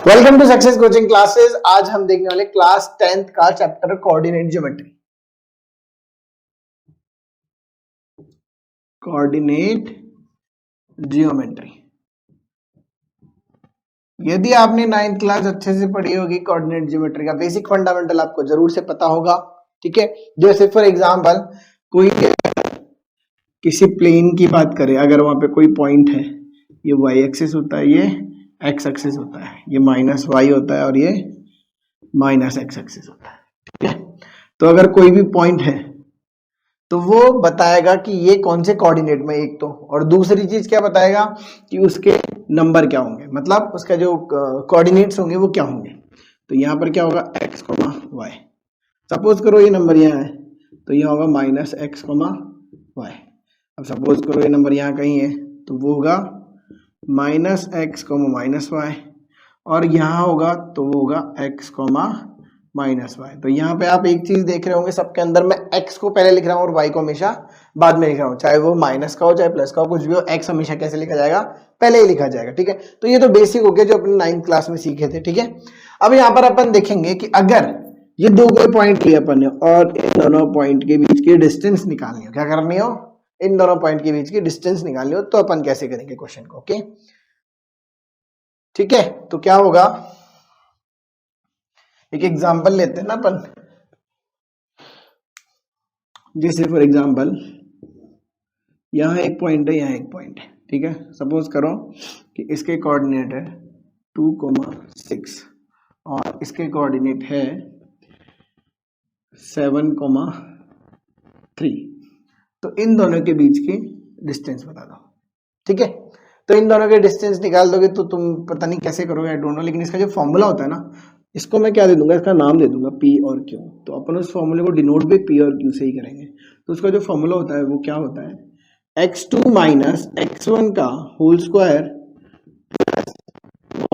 Welcome to success coaching classes. आज हम देखने वाले क्लास 10th का chapter coordinate geometry. Coordinate geometry, यदि आपने 9th क्लास अच्छे से पढ़ी होगी, कोऑर्डिनेट ज्योमेट्री का बेसिक फंडामेंटल आपको जरूर से पता होगा। ठीक है, जैसे फॉर एग्जांपल कोई किसी प्लेन की बात करें, अगर वहां पे कोई पॉइंट है, ये वाई एक्सिस होता है, ये एक्स एक्सिस होता है, ये माइनस वाई होता है और ये माइनस एक्स एक्सिस होता है। ठीक है, तो अगर कोई भी पॉइंट है तो वो बताएगा कि ये कौन से कोऑर्डिनेट में, एक तो, और दूसरी चीज क्या बताएगा कि उसके नंबर क्या होंगे, मतलब उसका जो कोऑर्डिनेट्स होंगे वो क्या होंगे। तो यहाँ पर क्या होगा, एक्स कोमा वाई। सपोज करो ये नंबर यहाँ है तो यहाँ होगा माइनस एक्स कोमा वाई। अब सपोज करो ये नंबर यहाँ कहीं है तो वो होगा minus x comma minus y, और यहाँ होगा तो वो होगा एक्स कोमा माइनस वाई। तो यहाँ पे आप एक चीज देख रहे होंगे, सबके अंदर मैं एक्स को पहले लिख रहा हूँ और वाई को हमेशा बाद में लिख रहा हूँ, चाहे वो माइनस का हो चाहे प्लस का हो, कुछ भी हो, एक्स हमेशा कैसे लिखा जाएगा, पहले ही लिखा जाएगा। ठीक है, तो ये तो बेसिक हो गया जो अपने 9th क्लास में सीखे थे। ठीक है, अब यहाँ पर अपन देखेंगे कि अगर ये दो कोई पॉइंट लिए अपन ने और इन दोनों पॉइंट के बीच की डिस्टेंस निकालनी हो, क्या करनी हो, इन दोनों पॉइंट के बीच की डिस्टेंस निकालनी हो, तो अपन कैसे करेंगे क्वेश्चन को। ओके, ठीक है, तो क्या होगा, एक एग्जांपल लेते हैं ना अपन। जैसे फॉर एग्जांपल यहाँ एक पॉइंट है, यहाँ एक पॉइंट है। ठीक है, सपोज करो कि इसके कोऑर्डिनेट है 2,6 और इसके कोऑर्डिनेट है 7,3। तो इन दोनों के बीच की डिस्टेंस बता दो। ठीक है, तो इन दोनों के डिस्टेंस निकाल दोगे तो तुम पता नहीं कैसे करोगे, आई डोंट नो, लेकिन इसका जो फॉर्मूला होता है ना, इसको मैं क्या दे दूंगा, इसका नाम दे दूंगा पी और क्यू। तो अपन उस फॉर्मूले को डिनोट भी पी और क्यू से ही करेंगे। तो उसका जो फॉर्मूला होता है वो क्या होता है, x2 माइनस x1 का whole square plus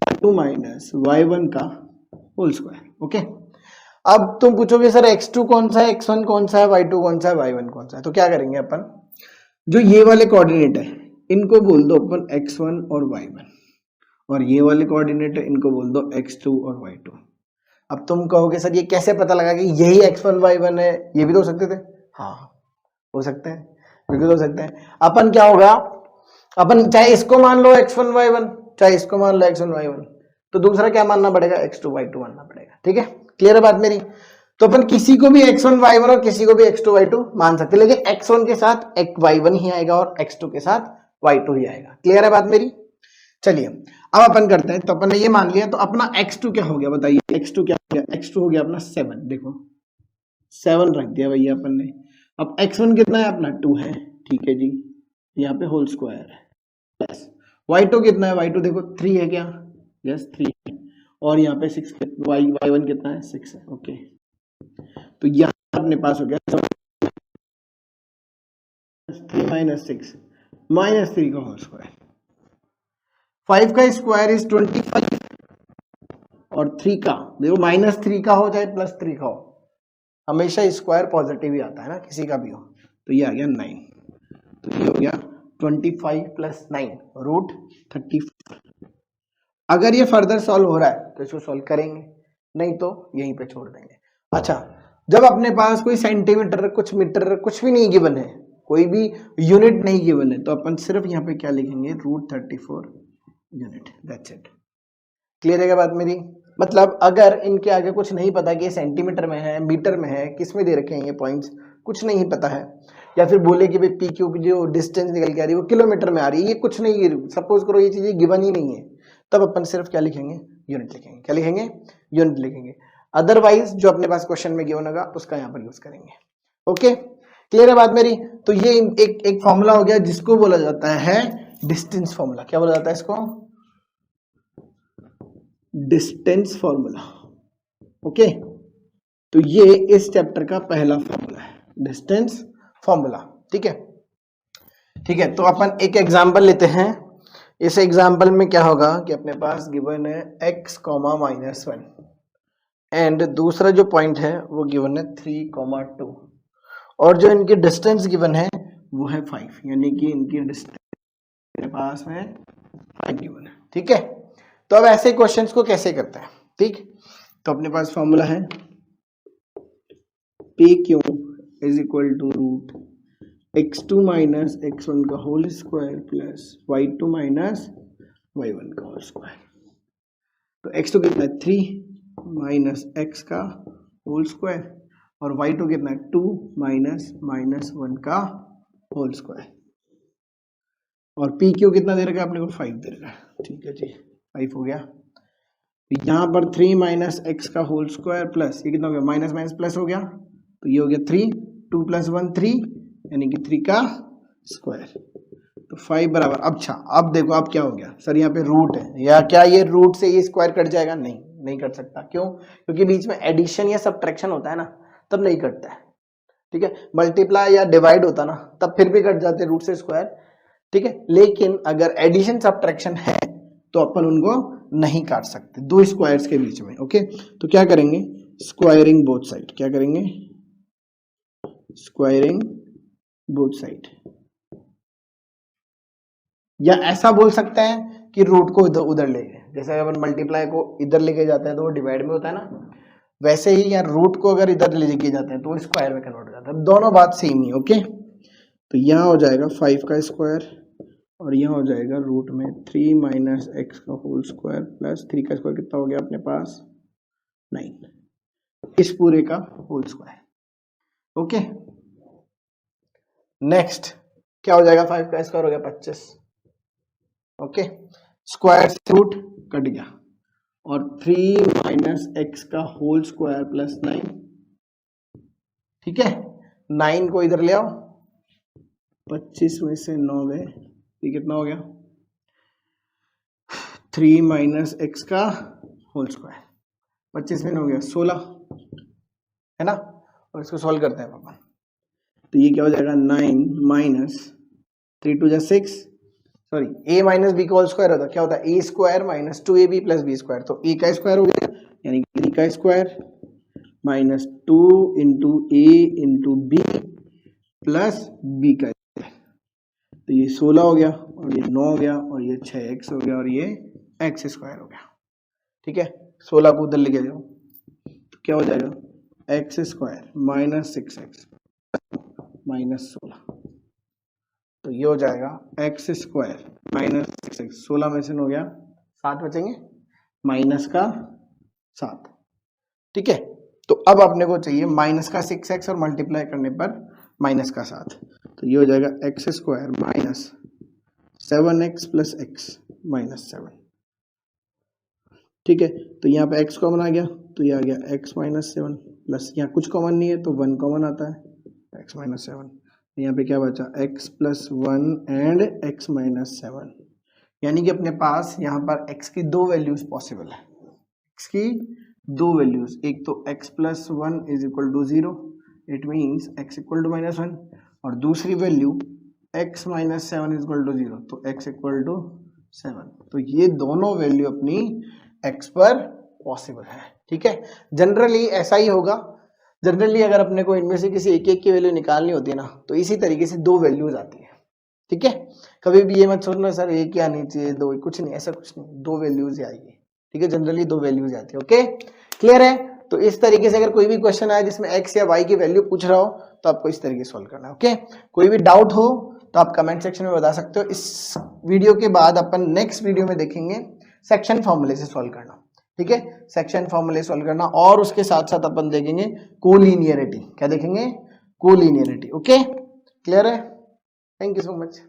y2 minus y1 का होल स्क्वायर। ओके, अब तुम पूछोगे सर x2 कौन सा है, x1 कौन सा है, y2 कौन सा है, y1 कौन सा है। तो क्या करेंगे अपन, जो ये वाले कोऑर्डिनेट है इनको बोल दो अपन x1 और y1, और ये वाले कोऑर्डिनेट है इनको बोल दो x2 और y2। अब तुम कहोगे सर ये कैसे पता लगा कि यही x1 y1 है, ये भी तो हो सकते थे। हाँ, हो सकते हैं, बिल्कुल हो सकते हैं। अपन क्या होगा, अपन चाहे इसको मान लो x1 y1, चाहे इसको मान लो x1 y1, तो दूसरा क्या मानना पड़ेगा, x2 y2 मानना पड़ेगा। ठीक है, क्लियर है बात मेरी। तो अपन किसी को भी x1 y1 और किसी को भी x2 y2 मान सकते हैं, लेकिन x1 के साथ एक y1 ही आएगा और x2 के साथ y2 ही आएगा। क्लियर है बात मेरी। चलिए अब अपन करते हैं, तो अपन ने ये मान लिया, तो अपना x2 क्या हो गया बताइए, x2 क्या हो गया, x2 हो गया अपना 7। देखो 7 रख दिया भैया अपन ने। अब x1 कितना है अपना 2 है, ठीक है जी, यहाँ पे होल स्क्वायर है, प्लस y2 कितना है, y2 देखो 3 है क्या, यस 3 है, और यहाँ पे 6 y1 कितना है 6 है। ओके, तो यहाँ अपने पास हो गया 3 माइनस 6 माइनस 3 का होल स्क्वायर। 5 का स्क्वायर इज 25 और 3 का देखो माइनस 3 का हो चाहे प्लस 3 का हो, हमेशा स्क्वायर पॉजिटिव ही आता है ना, किसी का भी हो। तो ये आ गया 9, तो ये हो गया 25 प्लस 9 रूट 34। अगर ये फर्दर सॉल्व हो रहा है तो इसको सॉल्व करेंगे, नहीं तो यहीं पे छोड़ देंगे। अच्छा, जब अपने पास कोई सेंटीमीटर, कुछ मीटर, कुछ भी नहीं गिवन है, कोई भी यूनिट नहीं गिवन है, तो अपन सिर्फ यहाँ पे क्या लिखेंगे, root 34 unit, that's it. Clear है क्या बात मेरी। मतलब अगर इनके आगे कुछ नहीं पता कि ये सेंटीमीटर में है, मीटर में है, किस में दे रखे हैं ये पॉइंट्स, कुछ नहीं पता है, या फिर बोले कि भाई पी क्यू की जो डिस्टेंस निकल के आ रही है वो किलोमीटर में आ रही है, ये कुछ नहीं, सपोज करो ये चीजें गिवन ही नहीं है, तब अपन सिर्फ क्या लिखेंगे, यूनिट लिखेंगे। क्या लिखेंगे, यूनिट लिखेंगे। अदरवाइज जो अपने पास क्वेश्चन में गिवन होगा उसका यहाँ पर यूज करेंगे। ओके, क्लियर है बात मेरी। तो ये एक फॉर्मूला हो गया जिसको बोला जाता है डिस्टेंस फॉर्मूला। क्या बोला जाता है इसको, डिस्टेंस फॉर्मूला। ओके, तो ये इस चैप्टर का पहला फॉर्मूला है, डिस्टेंस फॉर्मूला। ठीक है, ठीक है, तो अपन एक एग्जांपल लेते हैं। इस एग्जांपल में क्या होगा कि अपने पास गिवन है x, -1 एंड दूसरा जो पॉइंट है वो गिवन है 3, 2, और जो इनकी डिस्टेंस गिवन है वो है 5, यानी कि इनकी डिस्टेंस मेरे पास में 5 गिवन है। ठीक है, तो अब ऐसे क्वेश्चंस को कैसे करते हैं, ठीक। तो अपने पास फॉर्मूला है P Q is equal to root x2 minus x1 का whole square plus y2 minus y1 का होल स्क्वायर। तो x2 कितना है 3 माइनस x का होल स्क्वायर और y2 कितना है 2 माइनस माइनस 1 का होल स्क्वायर और पी क्यू कितना दे रखा है आपने को 5 दे रखा है, ठीक है जी 5 हो गया। यहाँ पर 3 माइनस एक्स का होल स्क्वायर प्लस ये कितना हो गया माइनस माइनस प्लस हो गया तो ये हो गया 3 2 प्लस 1 3 यानी कि 3 का स्क्वायर तो 5 बराबर। अच्छा अब देखो अब क्या हो गया सर यहाँ पे रूट है या क्या ये रूट से ये स्क्वायर कट जाएगा, नहीं कट सकता। क्यों? क्योंकि बीच में एडिशन या सब्ट्रैक्शन होता है ना तब नहीं कटता है, ठीक है। मल्टीप्लाई या डिवाइड होता ना तब फिर भी कट जाते रूट से स्क्वायर, ठीक है। लेकिन अगर एडिशन सब्ट्रैक्शन है तो अपन उनको नहीं काट सकते दो स्क्वायर्स के बीच में, ओके। तो क्या करेंगे स्क्वायरिंग बोथ साइड, क्या करेंगे स्क्वायरिंग बोथ साइड या ऐसा बोल सकते हैं कि रूट को उधर ले गए, जैसे अपन मल्टीप्लाई को इधर लेके जाते हैं तो वो डिवाइड में होता है ना, वैसे ही यार रूट को अगर इधर लेके जाते हैं तो वो स्क्वायर में कन्वर्ट हो जाता है। दोनों बात सेम ही, ओके। तो यहाँ हो जाएगा 5 का स्क्वायर और यहाँ हो जाएगा रूट में 3 माइनस एक्स का होल स्क्वायर प्लस 3 का स्क्वायर कितना हो गया अपने पास 9, इस पूरे का होल स्क्वायर, ओके। नेक्स्ट क्या हो जाएगा 5 का स्क्वायर हो गया 25, ओके। स्क्वायर से रूट कट गया और 3 माइनस एक्स का होल स्क्वायर प्लस 9, ठीक है। 9 को इधर ले आओ 25 में से 9 गए, ये कितना हो गया 3 माइनस एक्स का होल स्क्वायर 25 में 9 हो गया 16, है ना। और इसको सॉल्व करते हैं पापा, तो ये क्या हो जाएगा 9 minus 3 2 6 sorry a minus B का होल स्क्वायर होता क्या होता है a square minus 2ab plus B square, तो a का स्क्वायर हो गया यानी कि 3 का स्क्वायर minus 2 into A into B plus B का, तो ये 16 हो गया और ये 9 हो गया और ये 6x हो गया और ये x स्क्वायर हो गया, ठीक है। 16 को उधर लेके जाओ तो क्या हो जाएगा x square minus 6x minus 16, तो ये हो जाएगा x स्क्वायर माइनस 6x, 16 में से हो गया 7 बचेंगे माइनस का 7, ठीक है। तो अब अपने को चाहिए माइनस का 6x और मल्टीप्लाई करने पर माइनस का 7, तो ये हो जाएगा x square minus 7x plus x minus 7, ठीक है। तो यहाँ पे x कॉमन आ गया तो ये आ गया x माइनस 7 प्लस यहाँ कुछ कॉमन नहीं है तो 1 कॉमन आता है x माइनस 7, यहाँ पे क्या बचा x plus 1 and x minus 7, यानी कि अपने पास यहाँ पर x की दो वैल्यूज पॉसिबल है, x की दो वैल्यूज, एक तो x plus 1 is equal to 0 it means x equal to minus 1 और दूसरी value x minus 7 is equal to 0 तो x इक्वल टू 7, तो ये दोनों वैल्यू अपनी x पर पॉसिबल है, ठीक है। जनरली ऐसा ही होगा, जनरली अगर अपने को इनमें से किसी एक की वैल्यू निकालनी होती है ना तो इसी तरीके से दो वैल्यूज आती है, ठीक है। कभी भी ये मत सोचना सर एक ही आनी चाहिए दो, कुछ नहीं, ऐसा कुछ नहीं, दो वैल्यूज ही आएगी, ठीक है। जनरली दो वैल्यूज आती है, ओके क्लियर है। तो इस तरीके से अगर कोई भी क्वेश्चन आए जिसमें x या y की वैल्यू पूछ रहा हो तो आपको इस तरीके से सॉल्व करना है, ओके। कोई भी डाउट हो तो आप कमेंट सेक्शन में बता सकते हो। इस वीडियो के बाद अपन नेक्स्ट वीडियो में देखेंगे सेक्शन फॉर्मूले से सॉल्व करना, ठीक है। सेक्शन फॉर्मूले सॉल्व करना और उसके साथ साथ अपन देखेंगे कोलिनियरिटी, क्या देखेंगे कोलिनियरिटी, ओके क्लियर है। Thank you so much.